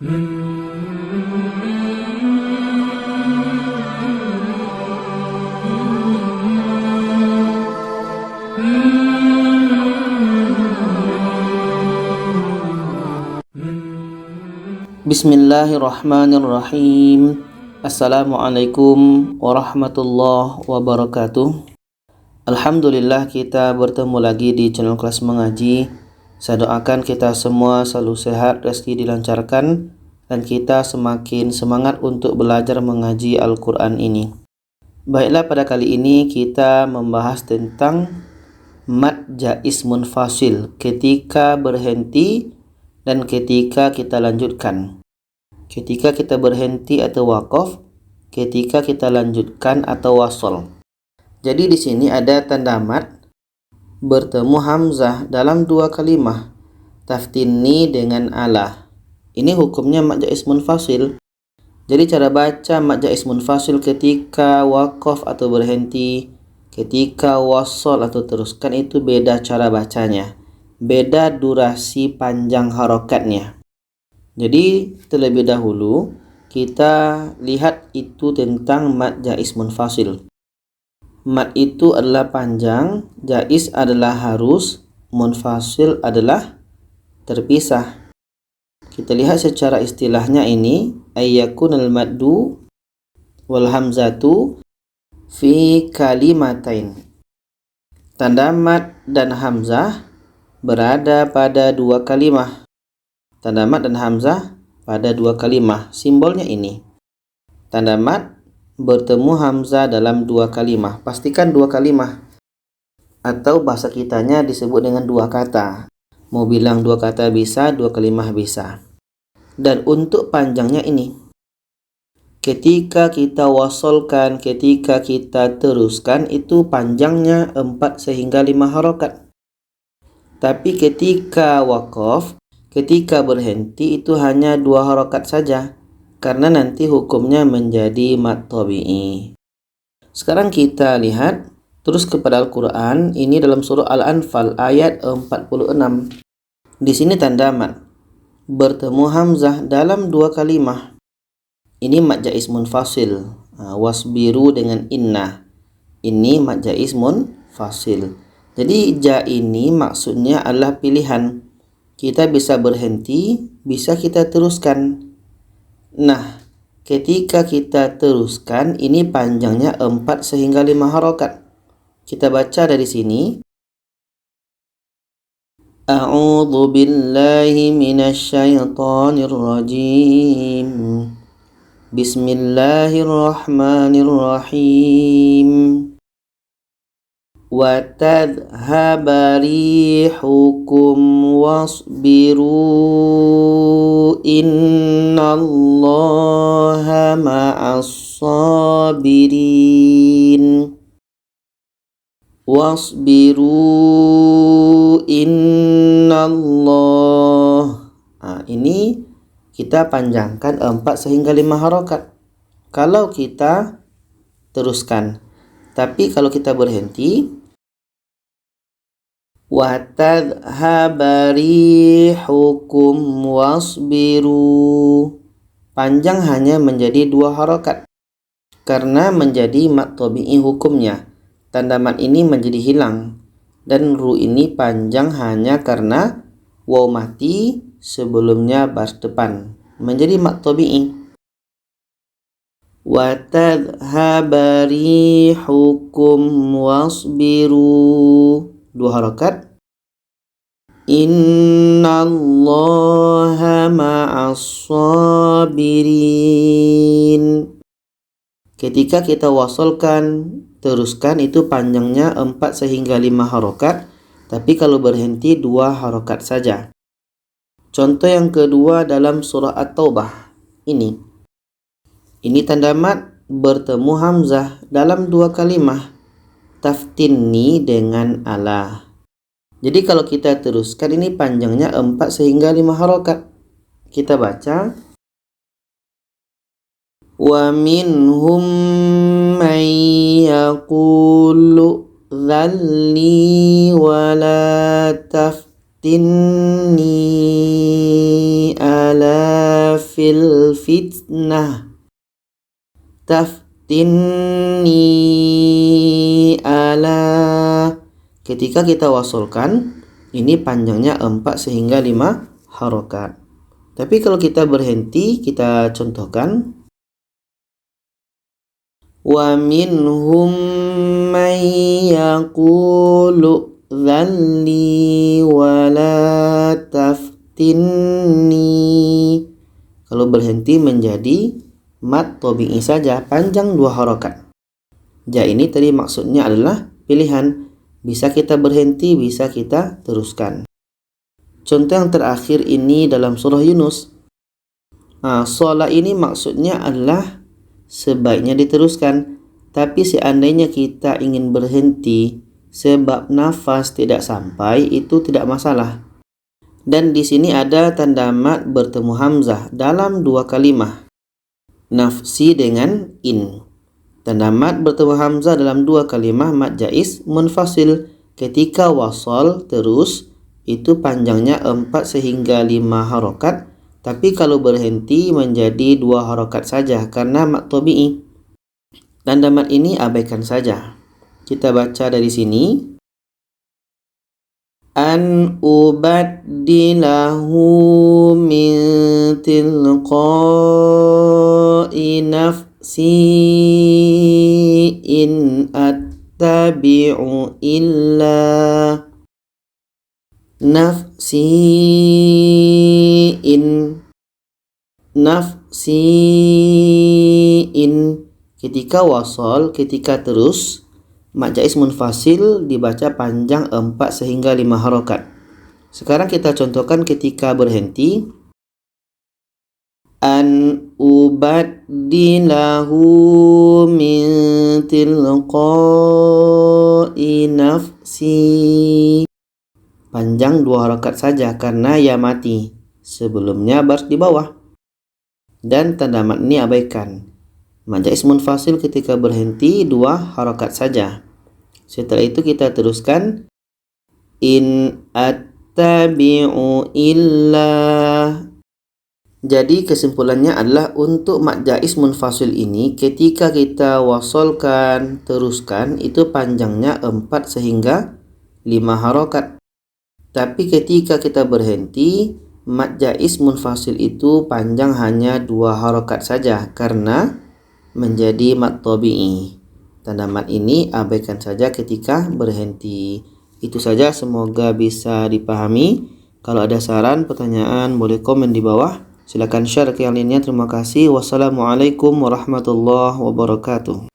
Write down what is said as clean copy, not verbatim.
Bismillahirrahmanirrahim. Assalamualaikum warahmatullahi wabarakatuh. Alhamdulillah, kita bertemu lagi di channel Kelas Mengaji. Saya doakan kita semua selalu sehat, rezeki dilancarkan, dan kita semakin semangat untuk belajar mengaji Al-Quran ini. Baiklah, pada kali ini kita membahas tentang mad jaiz munfasil, ketika berhenti dan ketika kita lanjutkan. Ketika kita berhenti atau waqaf, ketika kita lanjutkan atau wasol. Jadi di sini ada tanda mad bertemu hamzah dalam dua kalimah, taftini dengan ala. Ini hukumnya mad jaiz munfasil. Jadi cara baca mad jaiz munfasil ketika waqaf atau berhenti, ketika wasol atau teruskan itu beda cara bacanya, beda durasi panjang harokatnya. Jadi terlebih dahulu kita lihat itu tentang mad jaiz munfasil. Mad itu adalah panjang, jaiz adalah harus, munfasil adalah terpisah. Kita lihat secara istilahnya ini, ayyakunal maddu wal hamzatu fi kalimatain. Tanda mad dan hamzah berada pada dua kalimah. Tanda mad dan hamzah pada dua kalimah. Simbolnya ini. Tanda mad bertemu hamzah dalam dua kalimah. Pastikan dua kalimah. Atau bahasa kitanya disebut dengan dua kata. Mau bilang dua kata bisa, dua kalimah bisa. Dan untuk panjangnya ini, ketika kita wasolkan, ketika kita teruskan, itu panjangnya 4 hingga 5 harokat. Tapi ketika waqaf, ketika berhenti itu hanya 2 harokat saja, karena nanti hukumnya menjadi mad tabi'i. Sekarang kita lihat terus kepada Al-Quran. Ini dalam surah Al-Anfal ayat 46. Di sini tanda mad bertemu hamzah dalam dua kalimah. Ini mad jaiz munfasil. Wasbiru dengan inna. Ini mad jaiz munfasil. Jadi ja ini maksudnya adalah pilihan. Kita bisa berhenti, bisa kita teruskan. Nah, ketika kita teruskan, ini panjangnya 4 hingga 5 harokat. Kita baca dari sini. A'udzu billahi minasy syaithanir rajim. Bismillahirrahmanirrahim. Wa tadhhaba rihukum wasbiru innallaha ma'as sabirin. Wasbiru innallah. Ini kita panjangkan 4 hingga 5 harokat kalau kita teruskan. Tapi kalau kita berhenti, wa tadhhaba rihukum wasbiru, panjang hanya menjadi 2 harokat karena menjadi mad tabi'i hukumnya. Tanda mad ini menjadi hilang dan ru ini panjang hanya karena waw mati sebelumnya baris depan, menjadi mad tabi'i. Wa tadhhaba rihukum wasbiru, 2 harokat. Innallaha ma'as sabirin. Ketika kita wasolkan, teruskan, itu panjangnya 4 hingga 5 harokat. Tapi kalau berhenti 2 harokat saja. Contoh yang kedua dalam surah At-Taubah. Ini tanda mad bertemu hamzah dalam 2 kalimah, taftini dengan ala. Jadi kalau kita teruskan, ini panjangnya 4 hingga 5 harokat. Kita baca. Wa minhum man yaqulu dhalli wa la taftinni ala fil fitnah. Taftinni ala. Ketika kita wasolkan, ini panjangnya 4 sehingga 5 harokat. Tapi kalau kita berhenti, kita contohkan. Wa minhum man yaqulu dhalli wa la taftinni. Kalau berhenti menjadi mat tabi'i saja, panjang 2 harokat. Ja ini tadi maksudnya adalah pilihan. Bisa kita berhenti, bisa kita teruskan. Contoh yang terakhir ini dalam surah Yunus. Sholat ini maksudnya adalah sebaiknya diteruskan. Tapi seandainya kita ingin berhenti sebab nafas tidak sampai, itu tidak masalah. Dan di sini ada tanda mat bertemu hamzah dalam 2 kalimah. Nafsi dengan in. Tanda mat bertemu hamzah dalam 2 kalimah mat jaiz munfasil. Ketika wasal terus, itu panjangnya 4 sehingga 5 harokat. Tapi kalau berhenti menjadi 2 harokat saja karena mat tabi'i. Tanda mat ini abaikan saja. Kita baca dari sini. An ubaddilahu min tilqa'i nafsi in attabi'u illa nafsi in. Ketika wasal, ketika terus, mat jaiz munfasil dibaca panjang 4 sehingga 5 harokat. Sekarang kita contohkan ketika berhenti. An ubaddilahu min tilqa'i nafsi. Panjang 2 harokat saja karena ya mati. Sebelumnya baris di bawah. Dan tanda mat ini abaikan. Mat jaiz munfasil ketika berhenti 2 harokat saja. Setelah itu kita teruskan. In attabi'u illa. Jadi kesimpulannya adalah untuk mat jaiz munfasil ini ketika kita wasolkan, teruskan, itu panjangnya 4 sehingga 5 harokat. Tapi ketika kita berhenti, mat jaiz munfasil itu panjang hanya 2 harokat saja karena menjadi mat tabi'i. Tanda mat ini abaikan saja ketika berhenti. Itu saja, semoga bisa dipahami. Kalau ada saran, pertanyaan, boleh komen di bawah. Silakan share ke yang lainnya. Terima kasih. Wassalamualaikum warahmatullahi wabarakatuh.